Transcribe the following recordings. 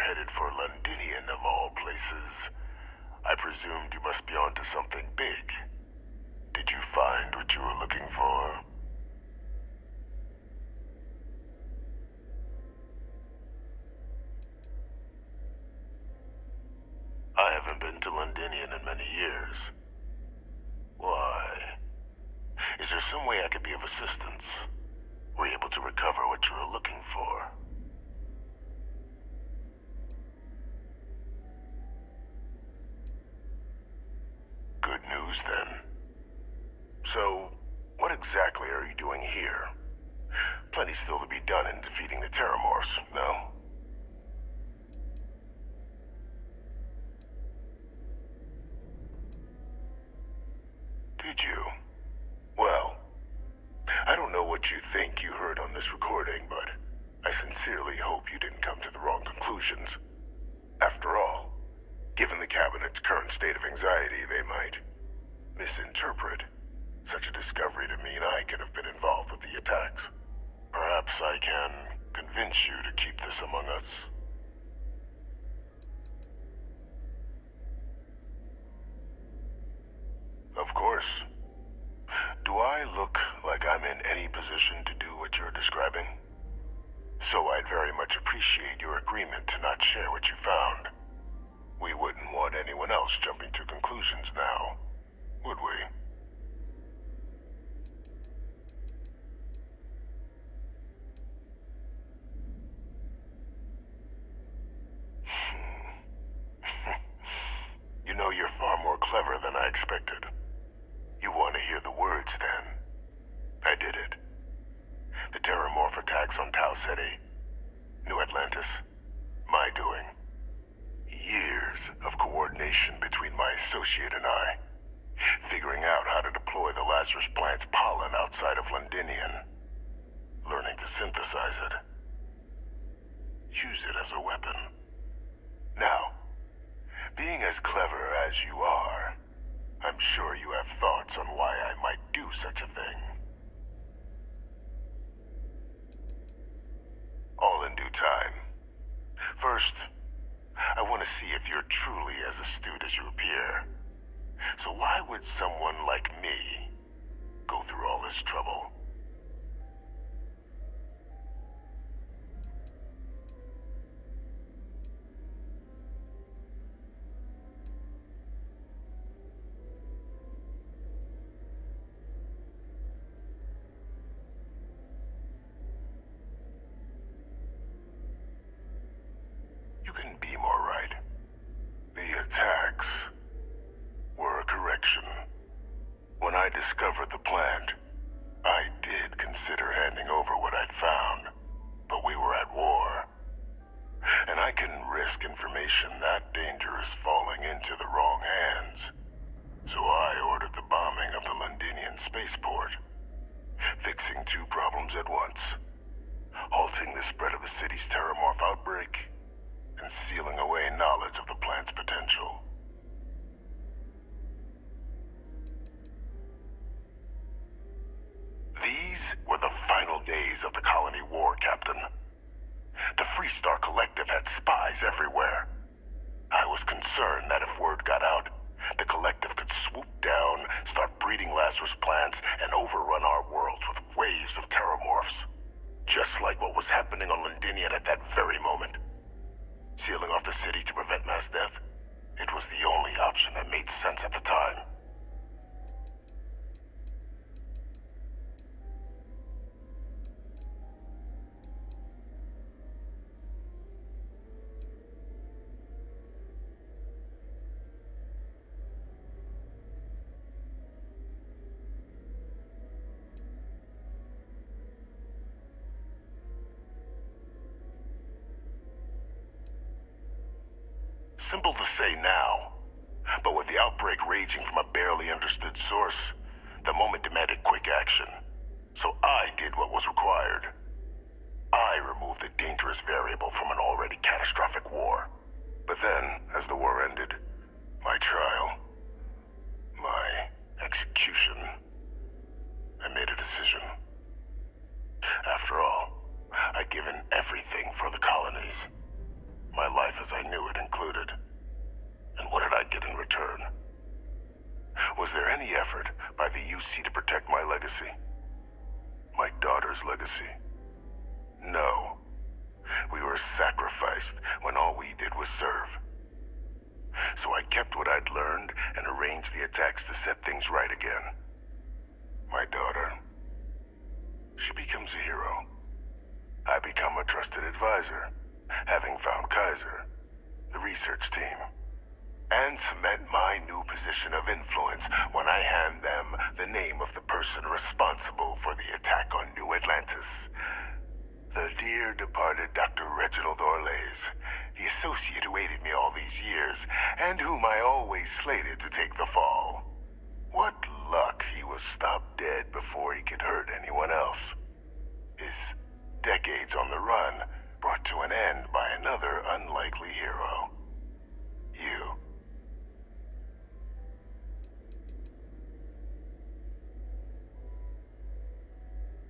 headed for Londinian of all places. I presumed you must be onto something big. Did you find what you were looking for? I haven't been to Londinian in many years. Why? Is there some way I could be of assistance? Were you able to recover what you were looking for? Good news, then. So, what exactly are you doing here? Plenty still to be done in defeating the Terramorphs, no? Did you? Well, I don't know what you think you heard on this recording, but I sincerely hope you didn't come to the wrong conclusions. After all, given the Cabinet's current state of anxiety, they might misinterpret such a discovery to mean I could have been involved with the attacks. Perhaps I can convince you to keep this among us. Of course. Do I look like I'm in any position to do what you're describing? So I'd very much appreciate your agreement to not share what you found. We wouldn't want anyone else jumping to conclusions now, would we? You know, you're far more clever than I expected. You want to hear the words, then? I did it. The Terramorph attacks on Tau Ceti, New Atlantis, my doing. Years of coordination between my associate and I, figuring out how to deploy the Lazarus plant's pollen outside of Londinian, learning to synthesize it, use it as a weapon. Now, being as clever as you are, I'm sure you have thoughts on why I might do such a thing. All in due time. First, I want to see if you're truly as astute as you appear. So why would someone like me go through all this trouble? You couldn't be more right. The attacks were a correction. When I discovered the plant, I did consider handing over what I'd found, but we were at war. And I couldn't risk information that dangerous falling into the wrong hands. So I ordered the bombing of the Londinian spaceport, fixing two problems at once: halting the spread of the city's Terramorph outbreak, and sealing away knowledge of the plant's potential. These were the final days of the colony war, Captain. The Freestar Collective had spies everywhere. I was concerned that if word got out, the Collective could swoop down, start breeding Lazarus plants, and overrun our worlds with waves of Terramorphs. Just like what was happening on Londinian at that very moment. Sealing off the city to prevent mass death? It was the only option that made sense at the time. Simple to say now, but with the outbreak raging from a barely understood source, the moment demanded quick action. So I did what was required. I removed the dangerous variable from an already catastrophic war. But then, as the war ended, my trial, my execution, I made a decision. After all, I'd given everything for the colonies. My life as I knew it included. And what did I get in return? Was there any effort by the UC to protect my legacy? My daughter's legacy? No. We were sacrificed when all we did was serve. So I kept what I'd learned and arranged the attacks to set things right again. My daughter, she becomes a hero. I become a trusted advisor, having found Kaiser, the research team, and cement my new position of influence when I hand them the name of the person responsible for the attack on New Atlantis. The dear departed Dr. Reginald Orlays, the associate who aided me all these years, and whom I always slated to take the fall. What luck he was stopped dead before he could hurt anyone else. His decades on the run brought to an end by another unlikely hero. You.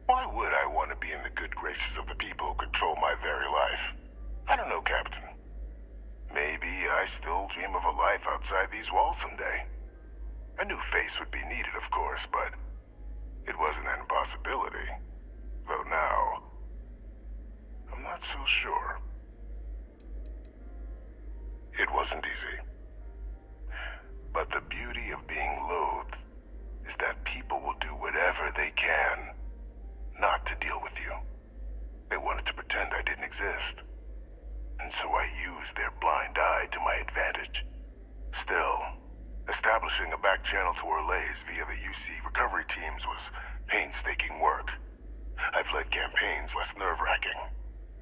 Why would I want to be in the good graces of the people who control my very life? I don't know, Captain. Maybe I still dream of a life outside these walls someday. A new face would be needed, of course, but it wasn't an impossibility. Though now, I'm not so sure. It wasn't easy. But the beauty of being loathed is that people will do whatever they can not to deal with you. They wanted to pretend I didn't exist. And so I used their blind eye to my advantage. Still, establishing a back channel to Orlays via the UC recovery teams was painstaking work. I've led campaigns less nerve-wracking.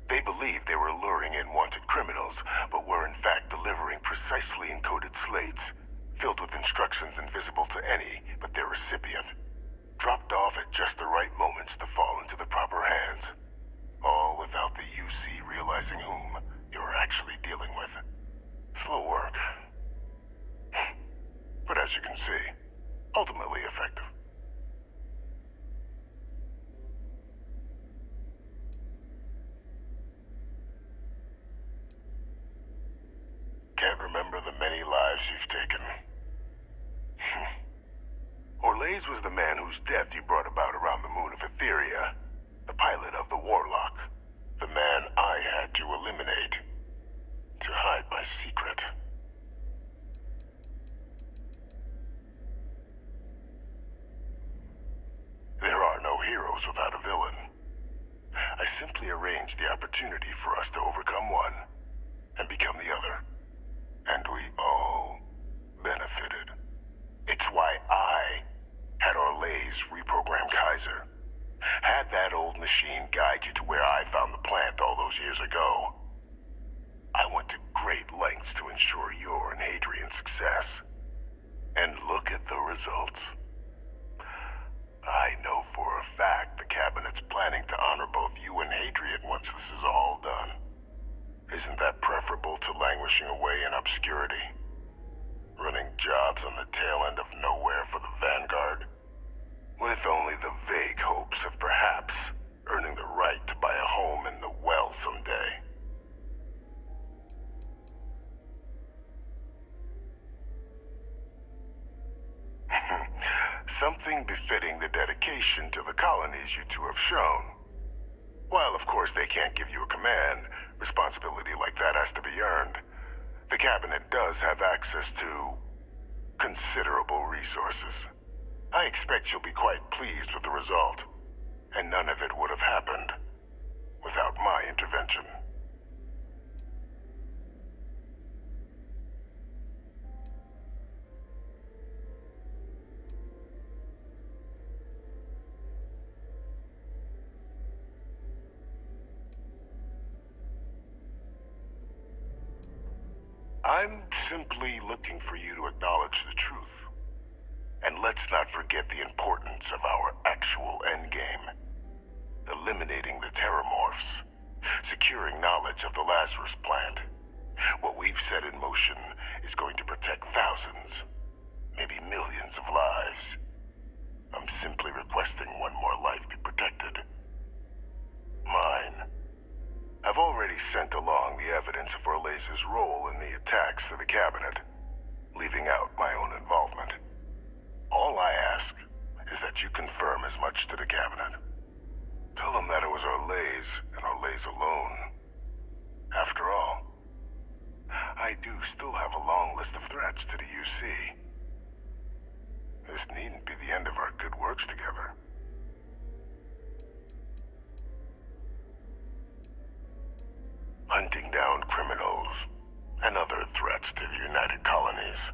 They believed they were luring in wanted criminals, but were in fact delivering precisely encoded slates, filled with instructions invisible to any but their recipient, dropped off at just the right moments to fall into the proper hands. All without the UC realizing whom you were actually dealing with. Slow work. But as you can see, ultimately effective. Can't remember the many lives you've taken. Orlays was the man whose death you brought about around the moon of Etheria, the pilot of the Warlock, the man I had to eliminate, to hide my secret. There are no heroes without a villain. I simply arranged the opportunity for us to overcome one and become the other. And we all benefited. It's why I had Orlays reprogram Kaiser. Had that old machine guide you to where I found the plant all those years ago. I went to great lengths to ensure your and Hadrian's success. And look at the results. I know for a fact the Cabinet's planning to honor both you and Hadrian once this is all done. Isn't that preferable to languishing away in obscurity? Running jobs on the tail end of nowhere for the Vanguard? With only the vague hopes of perhaps earning the right to buy a home in the well someday. Something befitting the dedication to the colonies you two have shown. While of course they can't give you a command, responsibility like that has to be earned. The Cabinet does have access to considerable resources. I expect you'll be quite pleased with the result, and none of it would have happened without my intervention. I'm simply looking for you to acknowledge the truth. And let's not forget the importance of our actual endgame. Eliminating the Terramorphs. Securing knowledge of the Lazarus plant. What we've set in motion is going to protect thousands, maybe millions of lives. I'm simply requesting one more life be protected. Mine. Of I've already sent along the evidence of Orleza's role in the attacks to the cabinet, leaving out my own involvement. All I ask is that you confirm as much to the cabinet. Tell them that it was Orlez and Orlez alone. After all, I do still have a long list of threats to the UC. This needn't be the end of our good works together. Hunting down criminals and other threats to the United Colonies.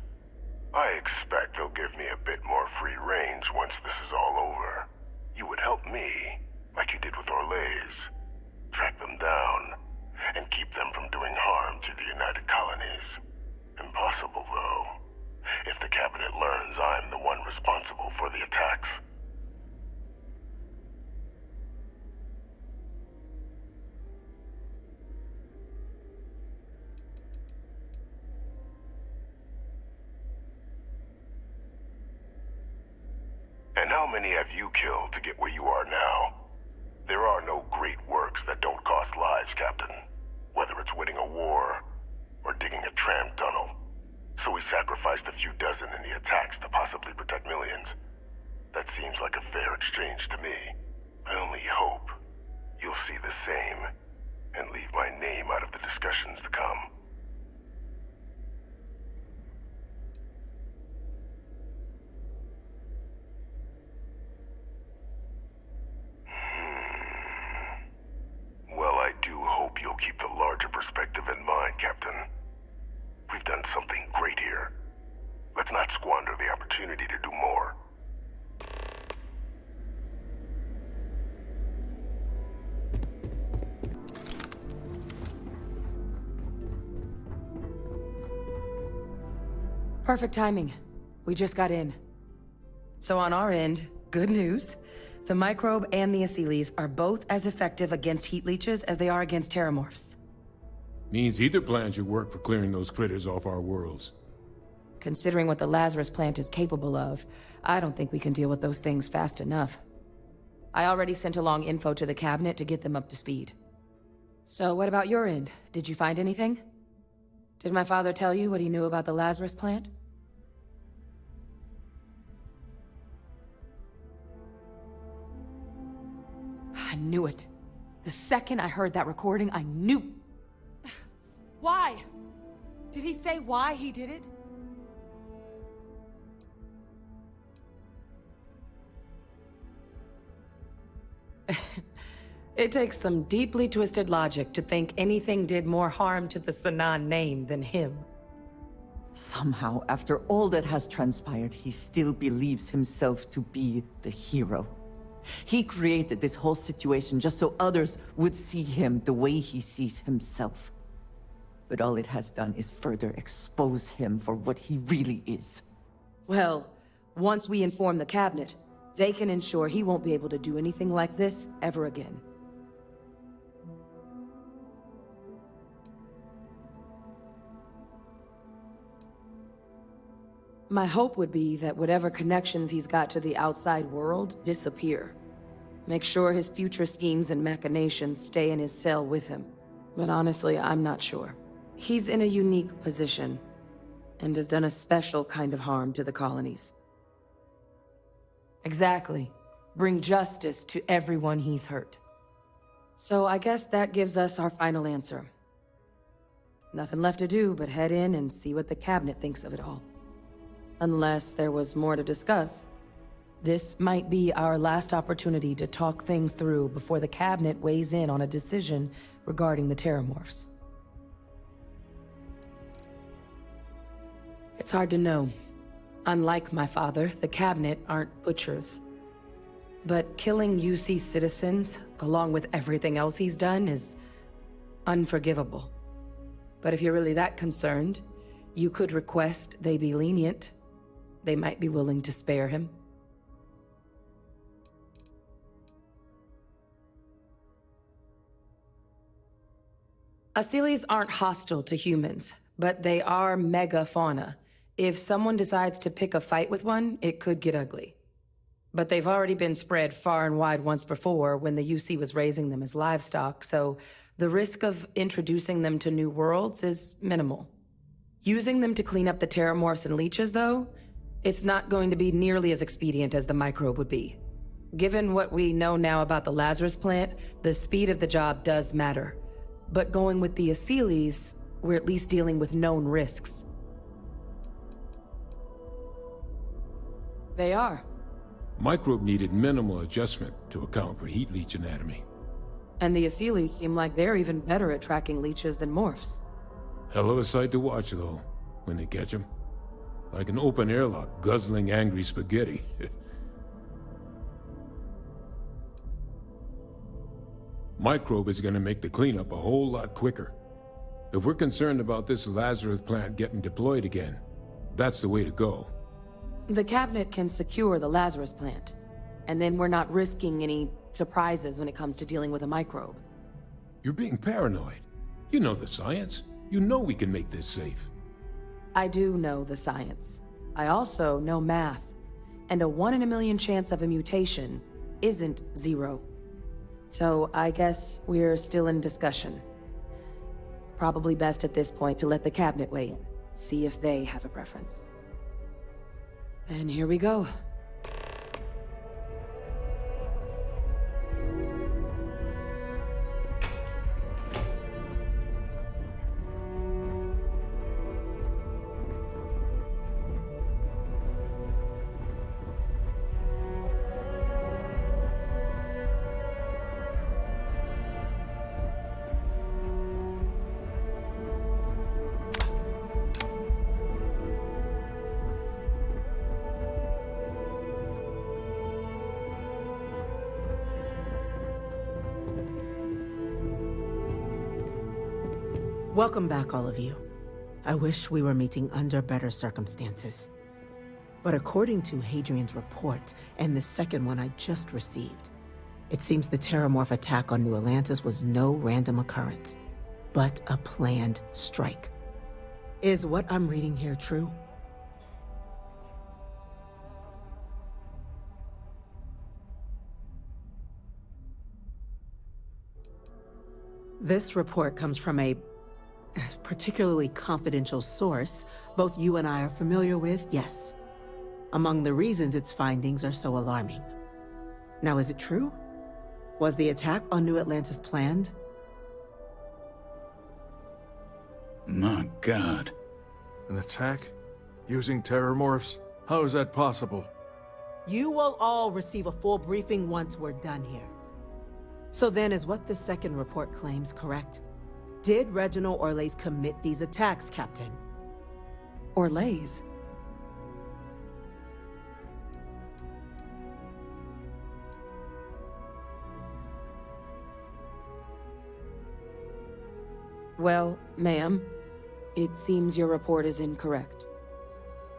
I expect they'll give me a bit more free range once this is all over. You would help me, like you did with Orlez. Track them down, and keep them from doing harm to the United Colonies. Impossible, though, if the cabinet learns I'm the one responsible for the attacks. And how many have you killed to get where you are now? There are no great works that don't cost lives, Captain. Whether it's winning a war, or digging a tram tunnel. So we sacrificed a few dozen in the attacks to possibly protect millions. That seems like a fair exchange to me. I only hope you'll see the same, and leave my name out of the discussions to come. Well, I do hope you'll keep the larger perspective in mind, Captain. We've done something great here. Let's not squander the opportunity to do more. Perfect timing. We just got in. So on our end, good news. The microbe and the acyles are both as effective against heat leeches as they are against terramorphs. Means either plan should work for clearing those critters off our worlds. Considering what the Lazarus plant is capable of, I don't think we can deal with those things fast enough. I already sent along info to the cabinet to get them up to speed. So what about your end? Did you find anything? Did my father tell you what he knew about the Lazarus plant? I knew it. The second I heard that recording, I knew. Why? Did he say why he did it? It takes some deeply twisted logic to think anything did more harm to the Sanan name than him. Somehow, after all that has transpired, he still believes himself to be the hero. He created this whole situation just so others would see him the way he sees himself. But all it has done is further expose him for what he really is. Well, once we inform the cabinet, they can ensure he won't be able to do anything like this ever again. My hope would be that whatever connections he's got to the outside world disappear. Make sure his future schemes and machinations stay in his cell with him. But honestly, I'm not sure. He's in a unique position, and has done a special kind of harm to the colonies. Exactly. Bring justice to everyone he's hurt. So I guess that gives us our final answer. Nothing left to do but head in and see what the cabinet thinks of it all. Unless there was more to discuss. This might be our last opportunity to talk things through before the cabinet weighs in on a decision regarding the terramorphs. It's hard to know. Unlike my father, the cabinet aren't butchers. But killing UC citizens, along with everything else he's done, is unforgivable. But if you're really that concerned, you could request they be lenient. They might be willing to spare him. Acyles aren't hostile to humans, but they are megafauna. If someone decides to pick a fight with one, it could get ugly. But they've already been spread far and wide once before when the UC was raising them as livestock, so the risk of introducing them to new worlds is minimal. Using them to clean up the terramorphs and leeches, though, it's not going to be nearly as expedient as the microbe would be. Given what we know now about the Lazarus plant, the speed of the job does matter. But going with the Asylees, we're at least dealing with known risks. They are. Microbe needed minimal adjustment to account for heat leech anatomy. And the Asylees seem like they're even better at tracking leeches than morphs. Hell of a sight to watch, though, when they catch them. Like an open airlock guzzling angry spaghetti. Microbe is gonna make the cleanup a whole lot quicker. If we're concerned about this Lazarus plant getting deployed again, that's the way to go. The cabinet can secure the Lazarus plant, and then we're not risking any surprises when it comes to dealing with a microbe. You're being paranoid. You know the science. You know we can make this safe. I do know the science. I also know math, and a 1 in a million chance of a mutation isn't 0. So I guess we're still in discussion. Probably best at this point to let the cabinet weigh in, see if they have a preference. And here we go. Welcome back, all of you. I wish we were meeting under better circumstances. But according to Hadrian's report, and the second one I just received, it seems the Terramorph attack on New Atlantis was no random occurrence, but a planned strike. Is what I'm reading here true? This report comes from a particularly confidential source both you and I are familiar with, yes. Among the reasons its findings are so alarming. Now, is it true? Was the attack on New Atlantis planned? My God. An attack? Using terramorphs? How is that possible? You will all receive a full briefing once we're done here. So then, is what the second report claims correct? Did Reginald Orlays commit these attacks, Captain? Orlays? Well, ma'am, it seems your report is incorrect.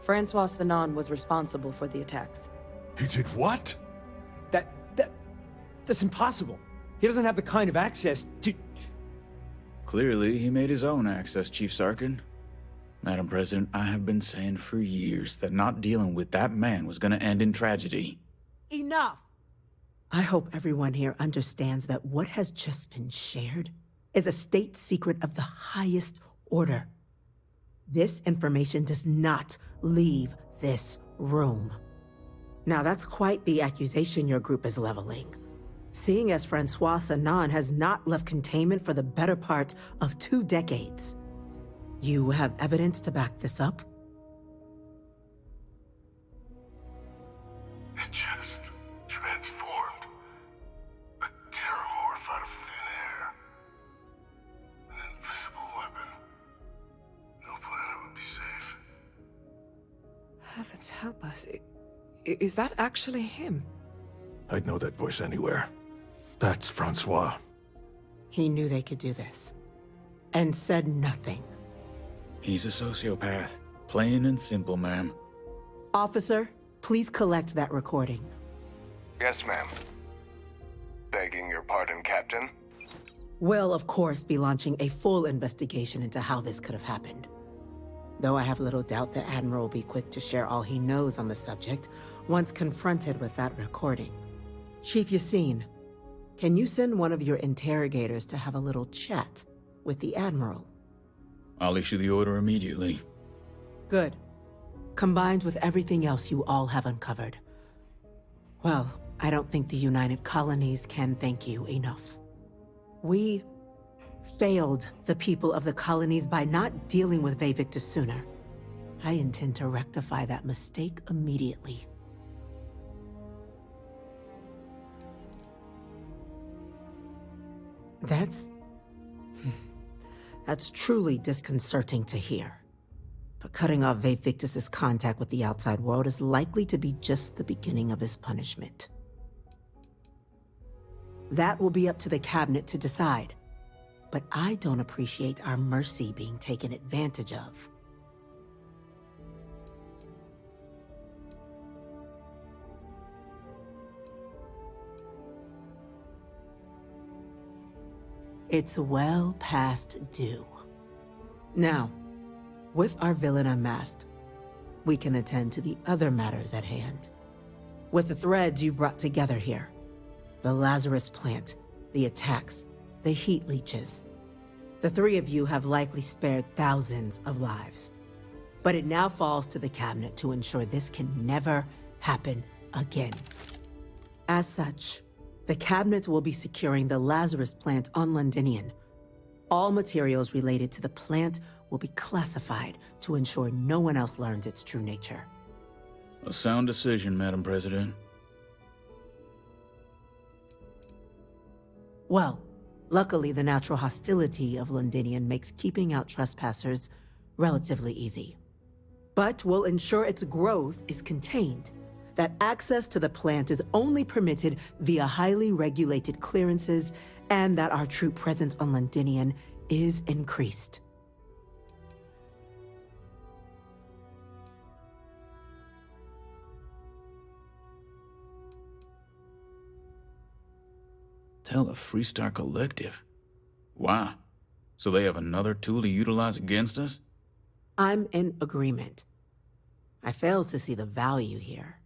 Francois Sanon was responsible for the attacks. He did what? That's impossible. He doesn't have the kind of access to... Clearly, he made his own access, Chief Sarkin. Madam President, I have been saying for years that not dealing with that man was gonna end in tragedy. Enough! I hope everyone here understands that what has just been shared is a state secret of the highest order. This information does not leave this room. Now, that's quite the accusation your group is leveling. Seeing as Francois Sanon has not left containment for the better part of 2 decades. You have evidence to back this up? It just transformed. A terramorph out of thin air. An invisible weapon. No planet would be safe. Heavens help us. Is that actually him? I'd know that voice anywhere. That's Francois. He knew they could do this. And said nothing. He's a sociopath. Plain and simple, ma'am. Officer, please collect that recording. Yes, ma'am. Begging your pardon, Captain? We'll, of course, be launching a full investigation into how this could have happened. Though I have little doubt the Admiral will be quick to share all he knows on the subject once confronted with that recording. Chief Yassine, Can you send one of your interrogators to have a little chat with the Admiral? I'll issue the order immediately. Good. Combined with everything else you all have uncovered. Well, I don't think the United Colonies can thank you enough. We failed the people of the colonies by not dealing with Victus sooner. I intend to rectify that mistake immediately. That's truly disconcerting to hear. But cutting off Victus's contact with the outside world is likely to be just the beginning of his punishment. That will be up to the Cabinet to decide. But I don't appreciate our mercy being taken advantage of. It's well past due. Now, with our villain unmasked, we can attend to the other matters at hand. With the threads you've brought together here, the Lazarus plant, the attacks, the heat leeches, the three of you have likely spared thousands of lives. But it now falls to the Cabinet to ensure this can never happen again. As such, the Cabinet will be securing the Lazarus plant on Londinian. All materials related to the plant will be classified to ensure no one else learns its true nature. A sound decision, Madam President. Well, luckily the natural hostility of Londinian makes keeping out trespassers relatively easy. But we'll ensure its growth is contained, that access to the plant is only permitted via highly regulated clearances, and that our troop presence on Londinian is increased. Tell the Freestar Collective. Wow. So they have another tool to utilize against us? I'm in agreement. I fail to see the value here.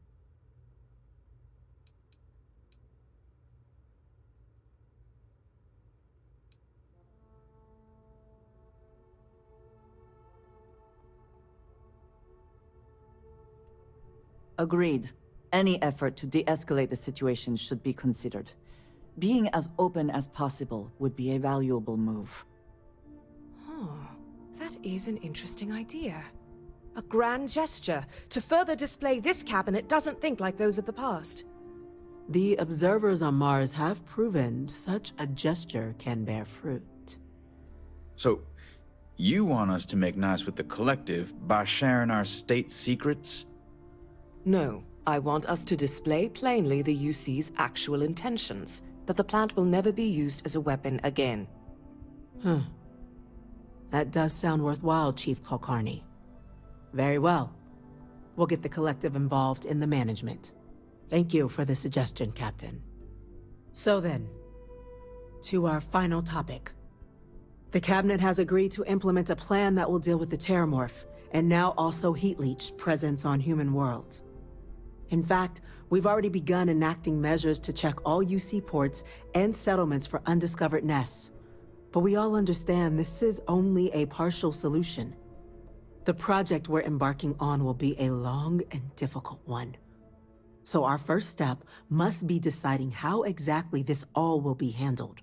Agreed. Any effort to de-escalate the situation should be considered. Being as open as possible would be a valuable move. That is an interesting idea. A grand gesture to further display this cabinet doesn't think like those of the past. The observers on Mars have proven such a gesture can bear fruit. So, you want us to make nice with the Collective by sharing our state secrets? No, I want us to display plainly the UC's actual intentions, that the plant will never be used as a weapon again. That does sound worthwhile, Chief Kulkarni. Very well. We'll get the Collective involved in the management. Thank you for the suggestion, Captain. So then, to our final topic. The Cabinet has agreed to implement a plan that will deal with the Terramorph, and now also Heat Leech presence on human worlds. In fact, we've already begun enacting measures to check all UC ports and settlements for undiscovered nests. But we all understand this is only a partial solution. The project we're embarking on will be a long and difficult one. So our first step must be deciding how exactly this all will be handled.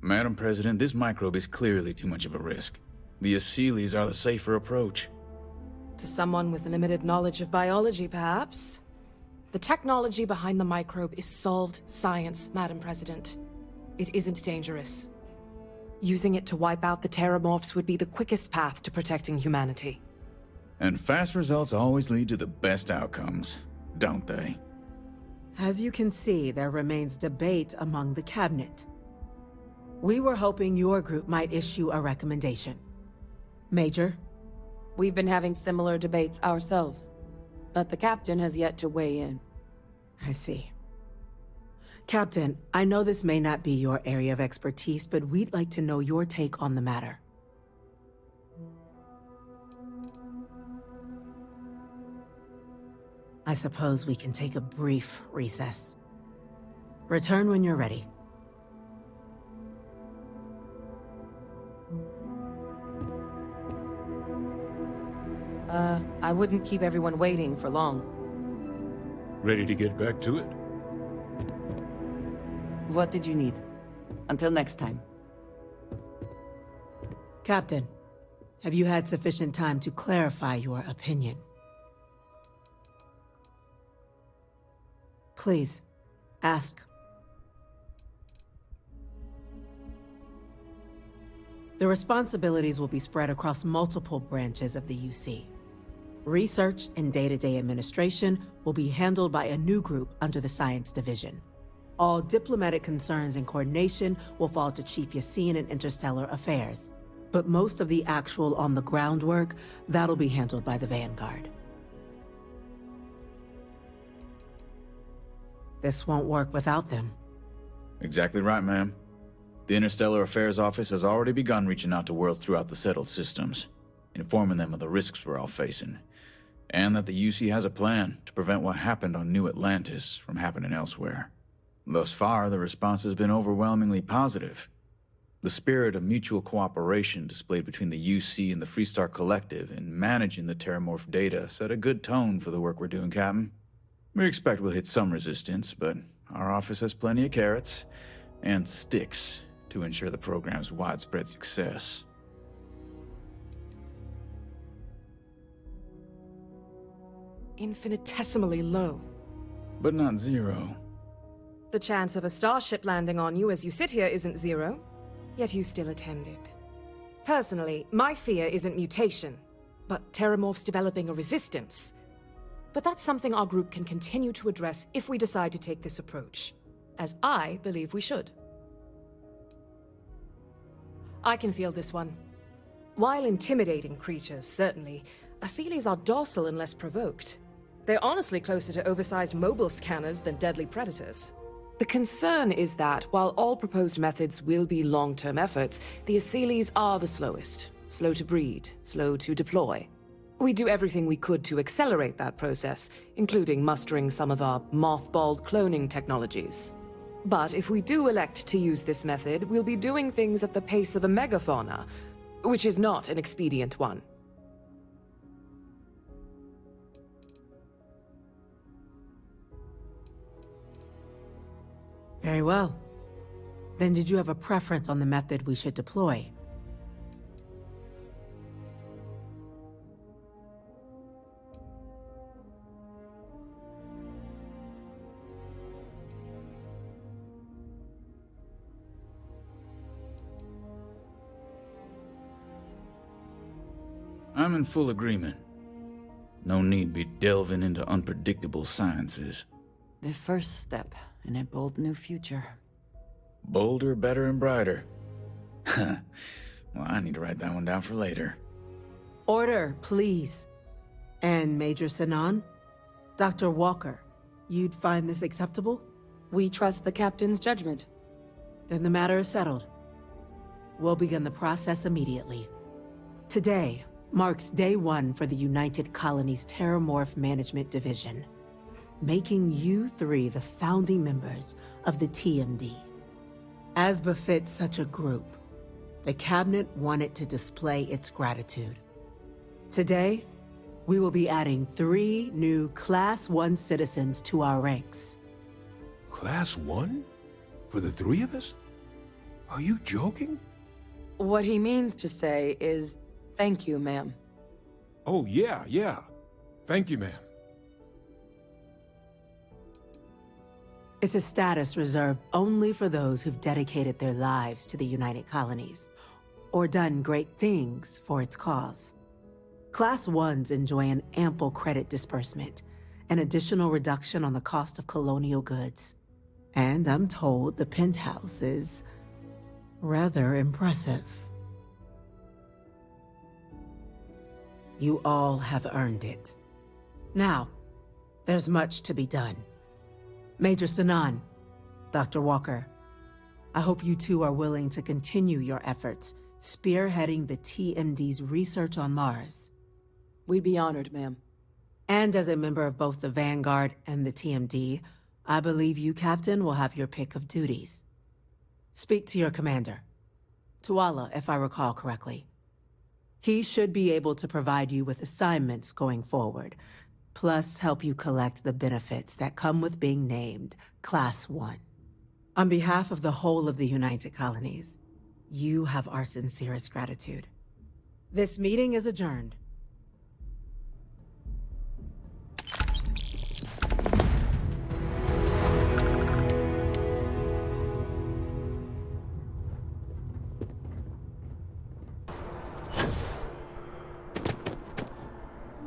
Madam President, this microbe is clearly too much of a risk. The Aseles are the safer approach. To someone with limited knowledge of biology, perhaps. The technology behind the microbe is solved science, Madam President. It isn't dangerous. Using it to wipe out the Terramorphs would be the quickest path to protecting humanity. And fast results always lead to the best outcomes, don't they? As you can see, there remains debate among the Cabinet. We were hoping your group might issue a recommendation. Major? We've been having similar debates ourselves, but the Captain has yet to weigh in. I see. Captain, I know this may not be your area of expertise, but we'd like to know your take on the matter. I suppose we can take a brief recess. Return when you're ready. I wouldn't keep everyone waiting for long. Ready to get back to it? What did you need? Until next time. Captain, have you had sufficient time to clarify your opinion? Please, ask. The responsibilities will be spread across multiple branches of the UC. Research and day-to-day administration will be handled by a new group under the Science Division. All diplomatic concerns and coordination will fall to Chief Yassine and Interstellar Affairs. But most of the actual on-the-ground work, that'll be handled by the Vanguard. This won't work without them. Exactly right, ma'am. The Interstellar Affairs Office has already begun reaching out to worlds throughout the settled systems, informing them of the risks we're all facing, and that the UC has a plan to prevent what happened on New Atlantis from happening elsewhere. Thus far, the response has been overwhelmingly positive. The spirit of mutual cooperation displayed between the UC and the Freestar Collective in managing the terramorph data set a good tone for the work we're doing, Captain. We expect we'll hit some resistance, but our office has plenty of carrots and sticks to ensure the program's widespread success. Infinitesimally low. But not zero. The chance of a starship landing on you as you sit here isn't zero, yet you still attended. Personally, my fear isn't mutation, but terramorphs developing a resistance. But that's something our group can continue to address if we decide to take this approach, as I believe we should. I can feel this one. While intimidating creatures, certainly, Asylees are docile unless provoked. They're honestly closer to oversized mobile scanners than deadly predators. The concern is that, while all proposed methods will be long-term efforts, the Asylees are the slowest. Slow to breed, slow to deploy. We do everything we could to accelerate that process, including mustering some of our mothballed cloning technologies. But if we do elect to use this method, we'll be doing things at the pace of a megafauna, which is not an expedient one. Very well. Then did you have a preference on the method we should deploy? I'm in full agreement. No need be delving into unpredictable sciences. The first step in a bold new future. Bolder, better, and brighter. Well, I need to write that one down for later. Order, please. And Major Sinan? Dr. Walker, you'd find this acceptable? We trust the captain's judgment. Then the matter is settled. We'll begin the process immediately. Today marks day one for the United Colonies Terramorph Management Division, making you three the founding members of the TMD. As befits such a group, the Cabinet wanted to display its gratitude. Today, we will be adding 3 new Class 1 citizens to our ranks. Class 1? For the 3 of us? Are you joking? What he means to say is, thank you, ma'am. Oh, yeah. Thank you, ma'am. It's a status reserved only for those who've dedicated their lives to the United Colonies, or done great things for its cause. Class 1s enjoy an ample credit disbursement, an additional reduction on the cost of colonial goods. And I'm told the penthouse is rather impressive. You all have earned it. Now, there's much to be done. Major Sinan, Dr. Walker, I hope you two are willing to continue your efforts spearheading the TMD's research on Mars. We'd be honored, ma'am. And as a member of both the Vanguard and the TMD, I believe you, Captain, will have your pick of duties. Speak to your commander. Tuala, if I recall correctly. He should be able to provide you with assignments going forward, plus help you collect the benefits that come with being named Class 1. On behalf of the whole of the United Colonies, you have our sincerest gratitude. This meeting is adjourned.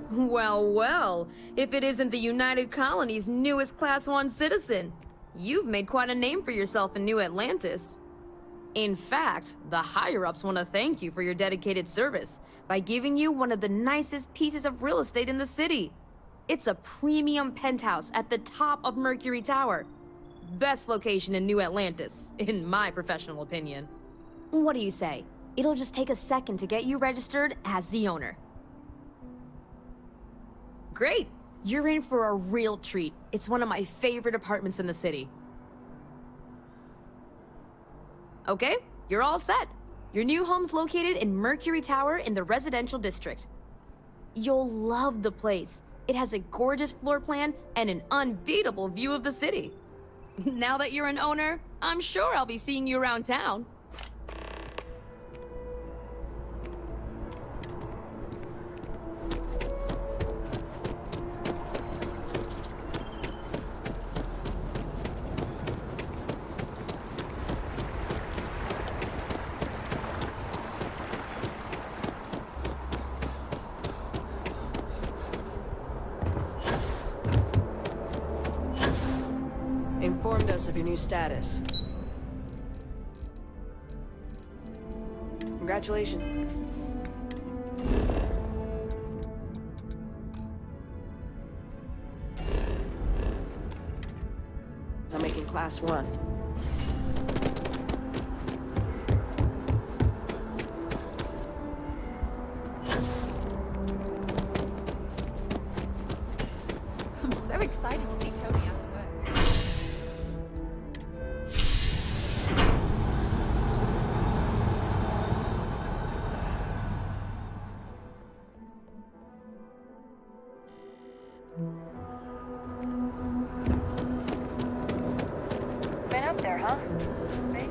Well, well, if it isn't the United Colony's newest Class 1 citizen. You've made quite a name for yourself in New Atlantis. In fact, the higher-ups want to thank you for your dedicated service by giving you one of the nicest pieces of real estate in the city. It's a premium penthouse at the top of Mercury Tower. Best location in New Atlantis, in my professional opinion. What do you say? It'll just take a second to get you registered as the owner. Great! You're in for a real treat. It's one of my favorite apartments in the city. Okay, you're all set. Your new home's located in Mercury Tower in the residential district. You'll love the place. It has a gorgeous floor plan and an unbeatable view of the city. Now that you're an owner, I'm sure I'll be seeing you around town. Informed us of your new status. Congratulations. I'm making Class 1. I'm so excited to see Tony after work. Been up there, huh? Space.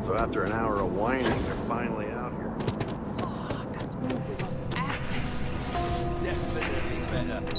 So after an hour of whining, they're finally out here. Oh, that movie was epic. Definitely better than the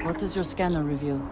What does your scanner reveal?